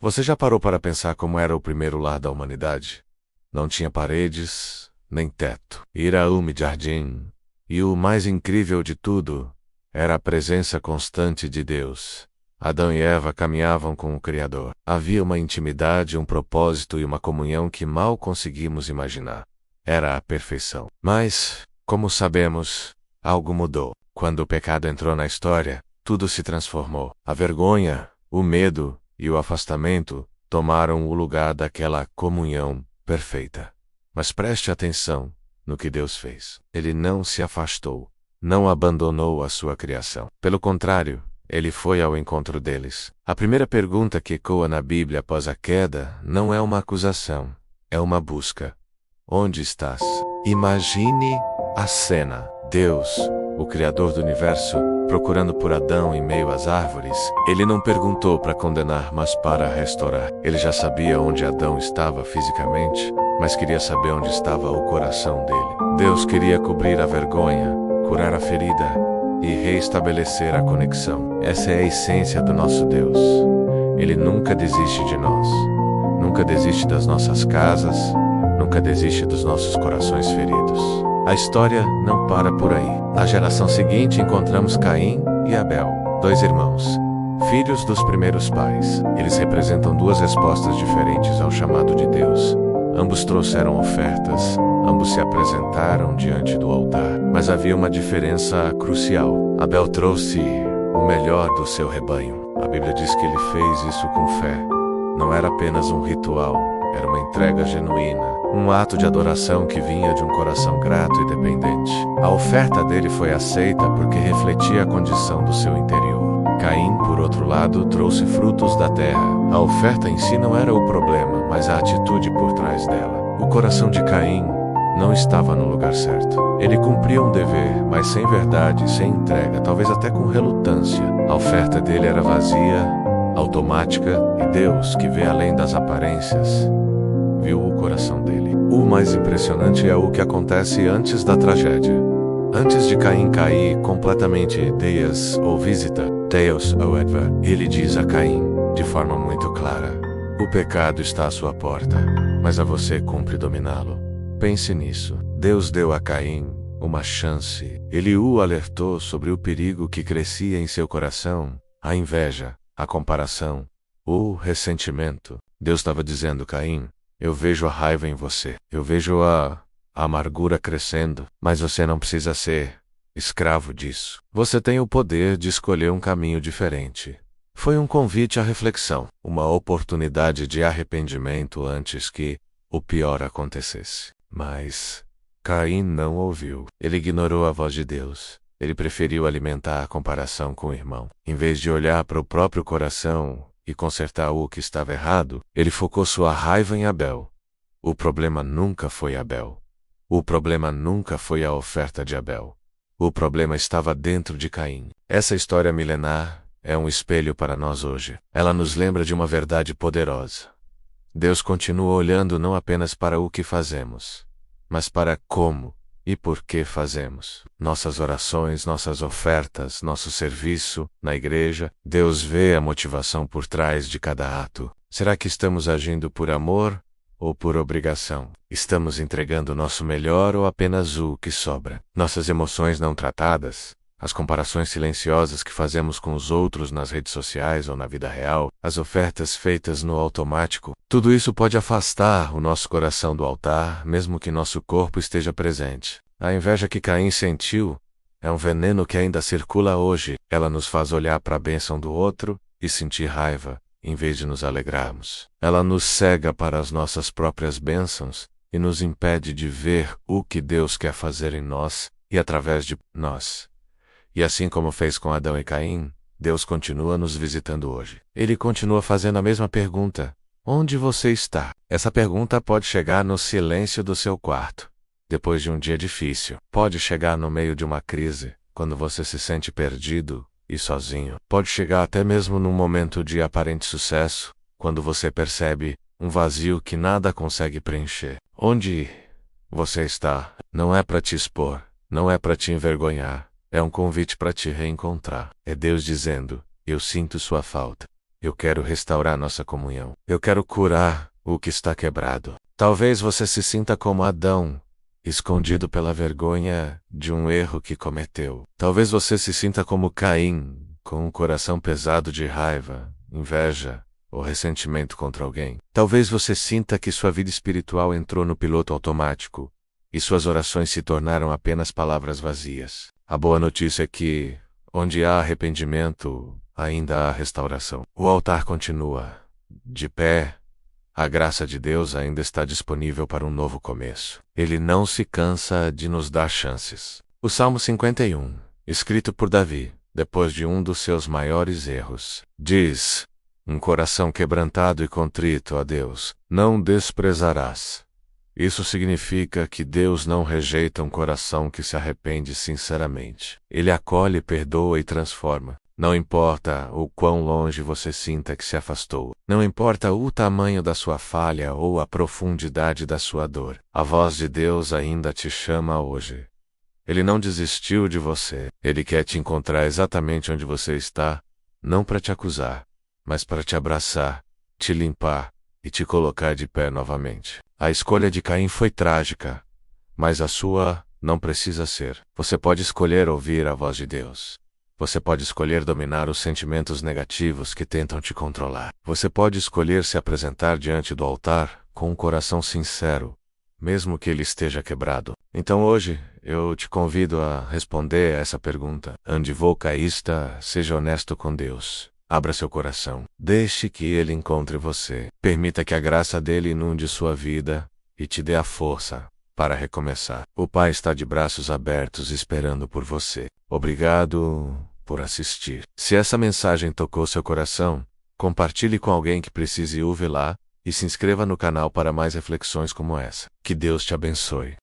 Você já parou para pensar como era o primeiro lar da humanidade? Não tinha paredes, nem teto. Era um jardim. E o mais incrível de tudo era a presença constante de Deus. Adão e Eva caminhavam com o Criador. Havia uma intimidade, um propósito e uma comunhão que mal conseguimos imaginar. Era a perfeição. Mas, como sabemos, algo mudou. Quando o pecado entrou na história, tudo se transformou. A vergonha, o medo e o afastamento tomaram o lugar daquela comunhão perfeita. Mas preste atenção no que Deus fez. Ele não se afastou, não abandonou a sua criação. Pelo contrário, ele foi ao encontro deles. A primeira pergunta que ecoa na Bíblia após a queda não é uma acusação, é uma busca. Onde estás? Imagine a cena. Deus, o Criador do universo, procurando por Adão em meio às árvores. Ele não perguntou para condenar, mas para restaurar. Ele já sabia onde Adão estava fisicamente, mas queria saber onde estava o coração dele. Deus queria cobrir a vergonha, curar a ferida e reestabelecer a conexão. Essa é a essência do nosso Deus. Ele nunca desiste de nós. Nunca desiste das nossas casas. Nunca desiste dos nossos corações feridos. A história não para por aí. Na geração seguinte encontramos Caim e Abel, dois irmãos, filhos dos primeiros pais. Eles representam duas respostas diferentes ao chamado de Deus. Ambos trouxeram ofertas, ambos se apresentaram diante do altar. Mas havia uma diferença crucial. Abel trouxe o melhor do seu rebanho. A Bíblia diz que ele fez isso com fé. Não era apenas um ritual, era uma entrega genuína, um ato de adoração que vinha de um coração grato e dependente. A oferta dele foi aceita porque refletia a condição do seu interior. Caim, por outro lado, trouxe frutos da terra. A oferta em si não era o problema, mas a atitude por trás dela. O coração de Caim não estava no lugar certo. Ele cumpria um dever, mas sem verdade, sem entrega, talvez até com relutância. A oferta dele era vazia, automática, e Deus, que vê além das aparências, viu o coração dele. O mais impressionante é o que acontece antes da tragédia. Antes de Caim cair completamente Deus ou visita, Deus ou Edva, ele diz a Caim, de forma muito clara: o pecado está à sua porta, mas a você cumpre dominá-lo. Pense nisso. Deus deu a Caim uma chance. Ele o alertou sobre o perigo que crescia em seu coração, a inveja, a comparação, o ressentimento. Deus estava dizendo: Caim, eu vejo a raiva em você. Eu vejo a amargura crescendo, mas você não precisa ser escravo disso. Você tem o poder de escolher um caminho diferente. Foi um convite à reflexão, uma oportunidade de arrependimento antes que o pior acontecesse. Mas Caim não ouviu. Ele ignorou a voz de Deus. Ele preferiu alimentar a comparação com o irmão. Em vez de olhar para o próprio coração e consertar o que estava errado, ele focou sua raiva em Abel. O problema nunca foi Abel. O problema nunca foi a oferta de Abel. O problema estava dentro de Caim. Essa história milenar é um espelho para nós hoje. Ela nos lembra de uma verdade poderosa. Deus continua olhando não apenas para o que fazemos, mas para como e por que fazemos. Nossas orações, nossas ofertas, nosso serviço na igreja. Deus vê a motivação por trás de cada ato. Será que estamos agindo por amor ou por obrigação? Estamos entregando o nosso melhor ou apenas o que sobra? Nossas emoções não tratadas, as comparações silenciosas que fazemos com os outros nas redes sociais ou na vida real, as ofertas feitas no automático, tudo isso pode afastar o nosso coração do altar, mesmo que nosso corpo esteja presente. A inveja que Caim sentiu é um veneno que ainda circula hoje. Ela nos faz olhar para a bênção do outro e sentir raiva, em vez de nos alegrarmos. Ela nos cega para as nossas próprias bênçãos e nos impede de ver o que Deus quer fazer em nós e através de nós. E assim como fez com Adão e Caim, Deus continua nos visitando hoje. Ele continua fazendo a mesma pergunta: onde você está? Essa pergunta pode chegar no silêncio do seu quarto, depois de um dia difícil. Pode chegar no meio de uma crise, quando você se sente perdido e sozinho. Pode chegar até mesmo num momento de aparente sucesso, quando você percebe um vazio que nada consegue preencher. Onde você está? Não é para te expor, não é para te envergonhar. É um convite para te reencontrar. É Deus dizendo: eu sinto sua falta. Eu quero restaurar nossa comunhão. Eu quero curar o que está quebrado. Talvez você se sinta como Adão, escondido pela vergonha de um erro que cometeu. Talvez você se sinta como Caim, com um coração pesado de raiva, inveja ou ressentimento contra alguém. Talvez você sinta que sua vida espiritual entrou no piloto automático e suas orações se tornaram apenas palavras vazias. A boa notícia é que, onde há arrependimento, ainda há restauração. O altar continua de pé. A graça de Deus ainda está disponível para um novo começo. Ele não se cansa de nos dar chances. O Salmo 51, escrito por Davi, depois de um dos seus maiores erros, diz: um coração quebrantado e contrito, ó Deus, não desprezarás. Isso significa que Deus não rejeita um coração que se arrepende sinceramente. Ele acolhe, perdoa e transforma. Não importa o quão longe você sinta que se afastou. Não importa o tamanho da sua falha ou a profundidade da sua dor. A voz de Deus ainda te chama hoje. Ele não desistiu de você. Ele quer te encontrar exatamente onde você está, não para te acusar, mas para te abraçar, te limpar e te colocar de pé novamente. A escolha de Caim foi trágica, mas a sua não precisa ser. Você pode escolher ouvir a voz de Deus. Você pode escolher dominar os sentimentos negativos que tentam te controlar. Você pode escolher se apresentar diante do altar com um coração sincero, mesmo que ele esteja quebrado. Então hoje, eu te convido a responder a essa pergunta. Ande vocaísta, seja honesto com Deus. Abra seu coração. Deixe que Ele encontre você. Permita que a graça dele inunde sua vida e te dê a força para recomeçar. O Pai está de braços abertos esperando por você. Obrigado por assistir. Se essa mensagem tocou seu coração, compartilhe com alguém que precise ouvi-la e se inscreva no canal para mais reflexões como essa. Que Deus te abençoe.